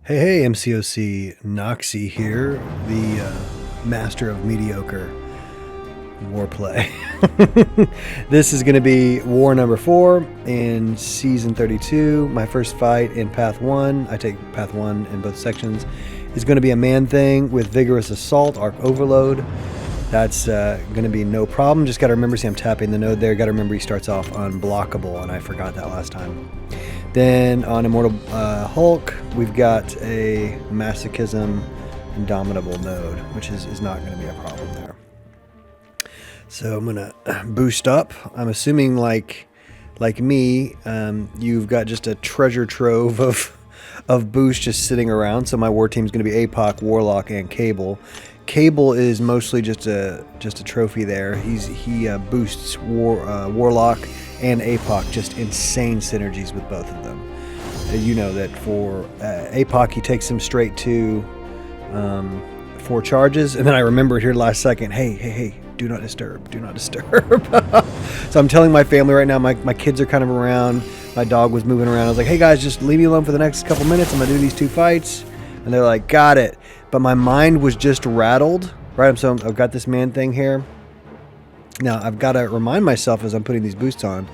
Hey, MCOC Noxie here, the master of mediocre warplay. This is going to be war number 4 in season 32. My first fight in path 1, I take path 1 in both sections, is going to be a man thing with vigorous assault, arc overload. That's going to be no problem. Just got to remember, see I'm tapping the node there, got to remember he starts off unblockable, and I forgot that last time. Then on Immortal Hulk, we've got a Masochism Indomitable node, which is not going to be a problem there. So I'm going to boost up. I'm assuming like me, you've got just a treasure trove of boost just sitting around. So my war team is going to be APOC, Warlock, and Cable. Cable is mostly just a trophy there. He boosts Warlock and APOC, just insane synergies with both of them. You know that for APOC, he takes him straight to 4 charges, and then I remembered here last second, hey, do not disturb, do not disturb. So I'm telling my family right now, my kids are kind of around, my dog was moving around. I was like, hey guys, just leave me alone for the next couple minutes. I'm gonna do these 2 fights. And they're like, got it. But my mind was just rattled, right? So I've got this man thing here. Now, I've got to remind myself as I'm putting these boosts on,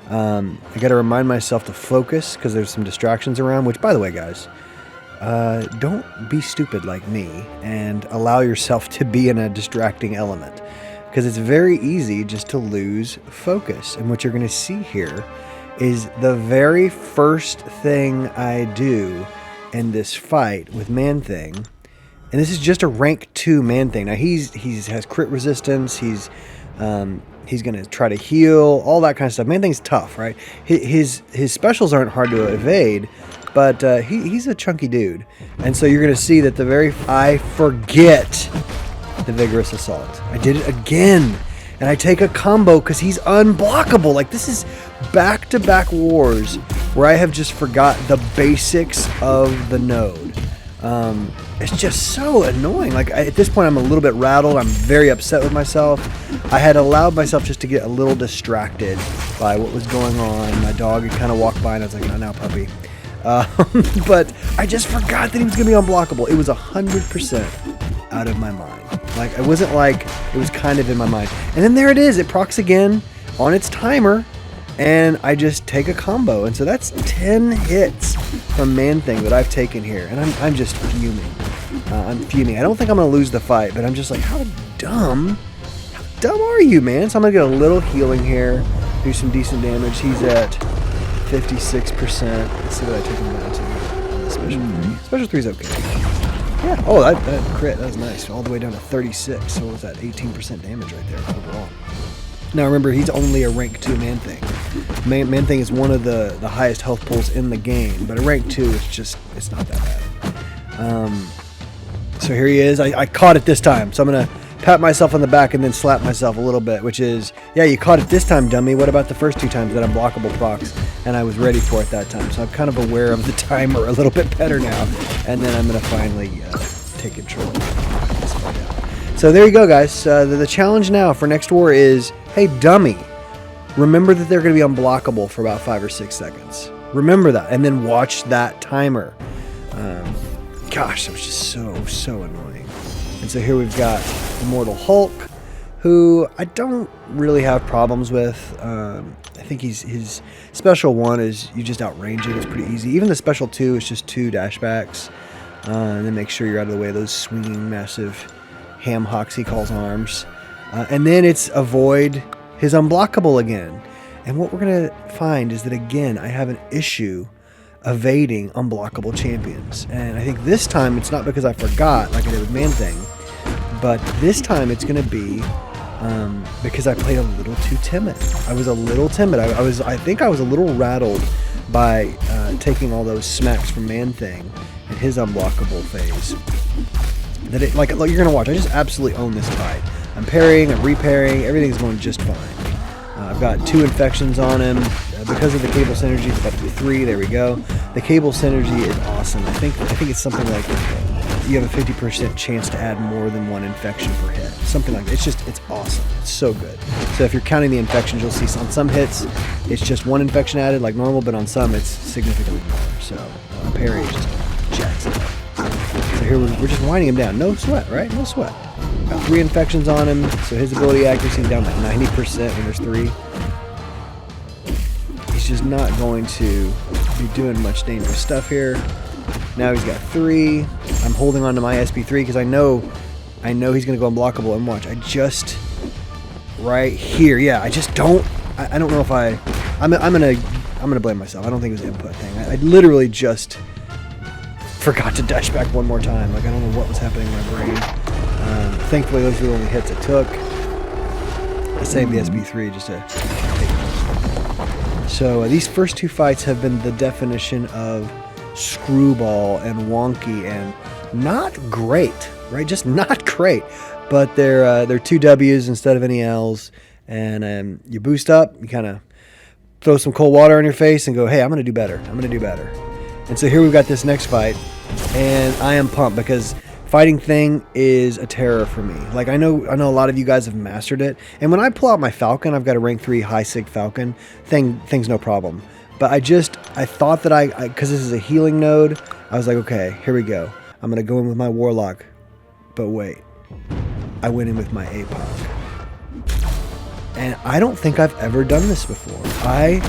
I got to remind myself to focus because there's some distractions around, which, by the way, guys, don't be stupid like me and allow yourself to be in a distracting element, because it's very easy just to lose focus. And what you're going to see here is the very first thing I do in this fight with Man-Thing, and this is just a rank 2 Man-Thing. Now he has crit resistance, he's gonna try to heal, all that kind of stuff. Man-Thing's tough, right? His specials aren't hard to evade, but he's a chunky dude. And so you're gonna see that I forget the vigorous assault. I did it again, and I take a combo because he's unblockable. Like, this is back-to-back wars where I have just forgot the basics of the node. It's just so annoying. Like, at this point, I'm a little bit rattled. I'm very upset with myself. I had allowed myself just to get a little distracted by what was going on. My dog had kind of walked by, and I was like, "No, now, puppy." But I just forgot that he was going to be unblockable. It was 100% out of my mind. Like, it wasn't like it was kind of in my mind. And then there it is. It procs again on its timer, and I just take a combo. And so that's 10 hits from Man-Thing that I've taken here, and I'm just fuming. I'm fuming. I don't think I'm going to lose the fight, but I'm just like, how dumb are you, man? So I'm going to get a little healing here, do some decent damage. He's at 56%. Let's see what I take him down to. Special 3. Special 3 is okay. Yeah. Oh, that crit. That was nice. All the way down to 36. So what was that? 18% damage right there overall. Now remember, he's only a rank 2 Man-Thing. Man-Thing is one of the highest health pools in the game, but a rank 2 is just, it's not that bad. So here he is. I caught it this time. So I'm going to pat myself on the back and then slap myself a little bit, which is, yeah, you caught it this time, dummy. What about the first 2 times that unblockable procs? And I was ready for it that time. So I'm kind of aware of the timer a little bit better now. And then I'm going to finally take control of this fight out. So there you go, guys. The challenge now for next war is, hey, dummy, remember that they're going to be unblockable for about 5 or 6 seconds. Remember that, and then watch that timer. Gosh, that was just so annoying. And so here we've got Immortal Hulk, who I don't really have problems with. I think his special 1 is you just outrange it. It's pretty easy. Even the special 2 is just 2 dashbacks. And then make sure you're out of the way of those swinging massive ham hocks he calls arms. And then it's avoid his unblockable again. And what we're going to find is that, again, I have an issue evading unblockable champions. And I think this time it's not because I forgot, like I did with Man-Thing, but this time it's going to be because I played a little too timid. I was a little timid. I think I was a little rattled by taking all those smacks from Man-Thing in his unblockable phase. That it, like you're going to watch, I just absolutely own this fight. I'm parrying, I'm repairing, everything's going just fine. I've got 2 infections on him. Because of the cable synergy, it's up to 3. There we go. The cable synergy is awesome. I think it's something like you have a 50% chance to add more than 1 infection per hit. Something like that. It's awesome. It's so good. So if you're counting the infections, you'll see on some hits, it's just 1 infection added like normal, but on some, it's significantly more. So parry is just jacks it up. here we're just winding him down. No sweat, right? No sweat. Got 3 infections on him, so his ability accuracy is down like 90% when there's 3. He's just not going to be doing much dangerous stuff here. Now he's got 3. I'm holding on to my SP3 because I know he's going to go unblockable. And watch, I just right here. Yeah, I just don't. I don't know if I'm gonna blame myself. I don't think it was an input thing. I literally just forgot to dash back one more time. Like I don't know what was happening in my brain. Thankfully, those were the only hits I took. I saved the SB3 just to take it. So these first 2 fights have been the definition of screwball and wonky and not great, right? Just not great. But they're 2 W's instead of any L's. And you boost up, you kind of throw some cold water on your face and go, hey, I'm going to do better. I'm going to do better. And so here we've got this next fight. And I am pumped because fighting Thing is a terror for me. Like I know a lot of you guys have mastered it. And when I pull out my Falcon, I've got a rank 3 high sig Falcon. Thing's no problem. But I thought that because this is a healing node, I was like, okay, here we go. I'm going to go in with my Warlock. But wait, I went in with my APOC. And I don't think I've ever done this before. I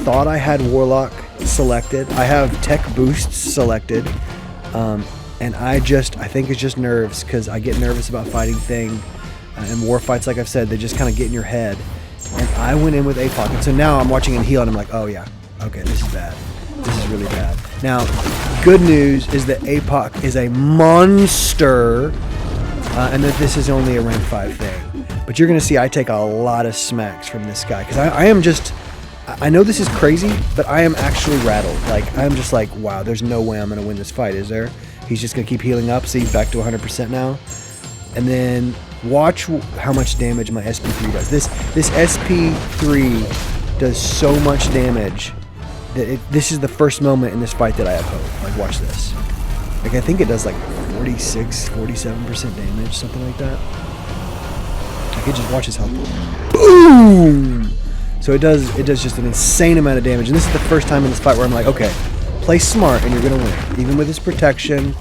thought I had Warlock selected. I have Tech Boosts selected. And I think it's just nerves because I get nervous about fighting Thing. And war fights, like I've said, they just kind of get in your head. And I went in with APOC. And so now I'm watching him heal and I'm like, oh yeah, okay, this is bad. This is really bad. Now, good news is that APOC is a monster. And that this is only a rank 5 thing. But you're going to see I take a lot of smacks from this guy. Because I know this is crazy, but I am actually rattled. Like, I'm just like, wow, there's no way I'm going to win this fight, is there? He's just going to keep healing up. See, he's back to 100% now. And then watch how much damage my SP3 does. This SP3 does so much damage that this is the first moment in this fight that I have hope. Like, watch this. Like, I think it does like 46, 47% damage, something like that. Like, it just watches how boom! So it does just an insane amount of damage. And this is the first time in this fight where I'm like, okay, play smart and you're going to win. Even with his protection,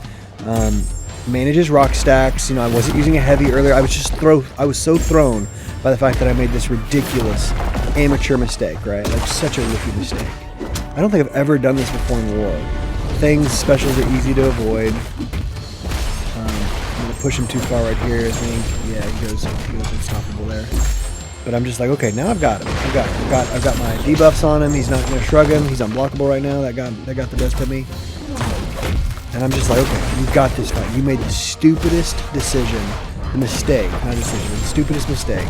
manage his rock stacks. You know, I wasn't using a heavy earlier. I was so thrown by the fact that I made this ridiculous amateur mistake, right? Like, such a rookie mistake. I don't think I've ever done this before in War. Things, specials are easy to avoid. I'm going to push him too far right here, I think. Yeah, he goes unstoppable there. But I'm just like, okay, now I've got him. I've got my debuffs on him. He's not going to shrug him. He's unblockable right now. That got the best of me. And I'm just like, okay, you got this fight. You made the stupidest decision, the stupidest mistake,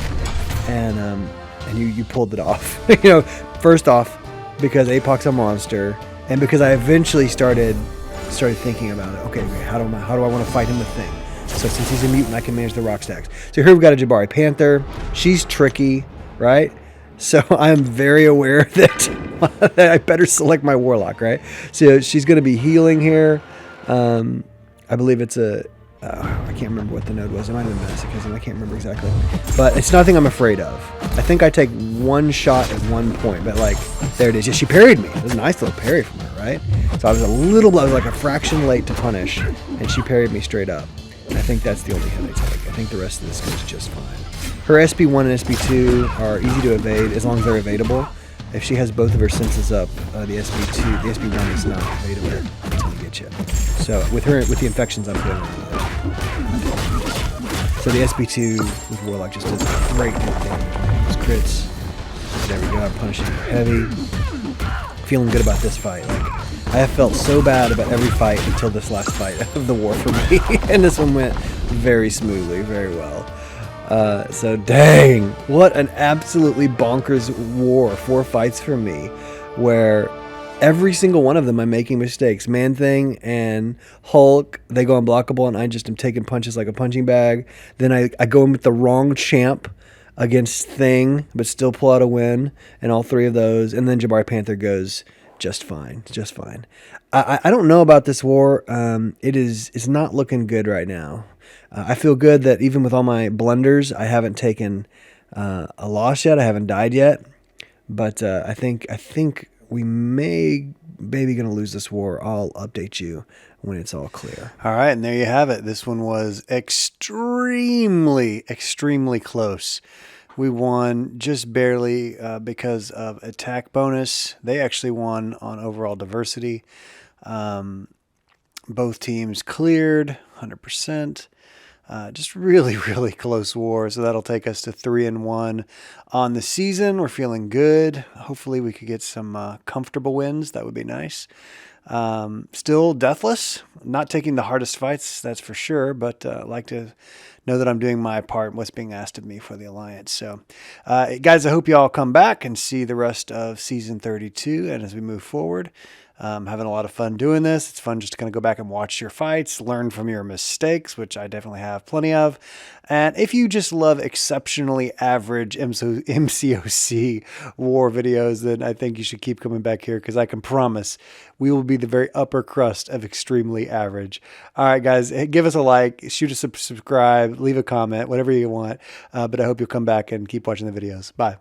and you pulled it off. You know, first off, because APOC's a monster, and because I eventually started thinking about it. Okay, how do I want to fight him with Thing? So since he's a mutant, I can manage the rock stacks. So here we've got a Jabari Panther. She's tricky, right? So I'm very aware that I better select my Warlock, right? So she's going to be healing here. I believe it's I can't remember what the node was. It might have been Masochism. I can't remember exactly. But it's nothing I'm afraid of. I think I take one shot at one point, but like, there it is. Yeah, she parried me. It was a nice little parry from her, right? So I was like a fraction late to punish, and she parried me straight up. And I think that's the only hit I take. I think the rest of this goes just fine. Her SP1 and SP2 are easy to evade as long as they're evadable. If she has both of her senses up, the SP1 is not evadable. It's going to get you. So with the infections, I'm good. So the SP2 with Warlock just does great damage. Those crits. There we go. I'm punishing her heavy. Feeling good about this fight. Like, I have felt so bad about every fight until this last fight of the war for me. And this one went very smoothly, very well. So dang, what an absolutely bonkers war. 4 fights for me where every single one of them I'm making mistakes. Man-Thing and Hulk, they go unblockable and I just am taking punches like a punching bag. Then I go in with the wrong champ against Thing, but still pull out a win in all 3 of those. And then Jabari Panther goes just fine, just fine. I don't know about this war. It's not looking good right now. I feel good that even with all my blunders, I haven't taken a loss yet. I haven't died yet. But I think we maybe going to lose this war. I'll update you when it's all clear. All right, and there you have it. This one was extremely, extremely close. We won just barely because of attack bonus. They actually won on overall diversity. Both teams cleared 100%. Just really, really close war. So that'll take us to 3-1 on the season. We're feeling good. Hopefully we could get some comfortable wins. That would be nice. Still deathless, not taking the hardest fights, that's for sure, but like to know that I'm doing my part in what's being asked of me for the Alliance. So, guys, I hope you all come back and see the rest of Season 32, and as we move forward, having a lot of fun doing this. It's fun just to kind of go back and watch your fights, learn from your mistakes, which I definitely have plenty of. And if you just love exceptionally average MCOC war videos, then I think you should keep coming back here, because I can promise we will be the very upper crust of extremely average. All right, guys, give us a like, shoot us a subscribe, leave a comment, whatever you want. But I hope you'll come back and keep watching the videos. Bye.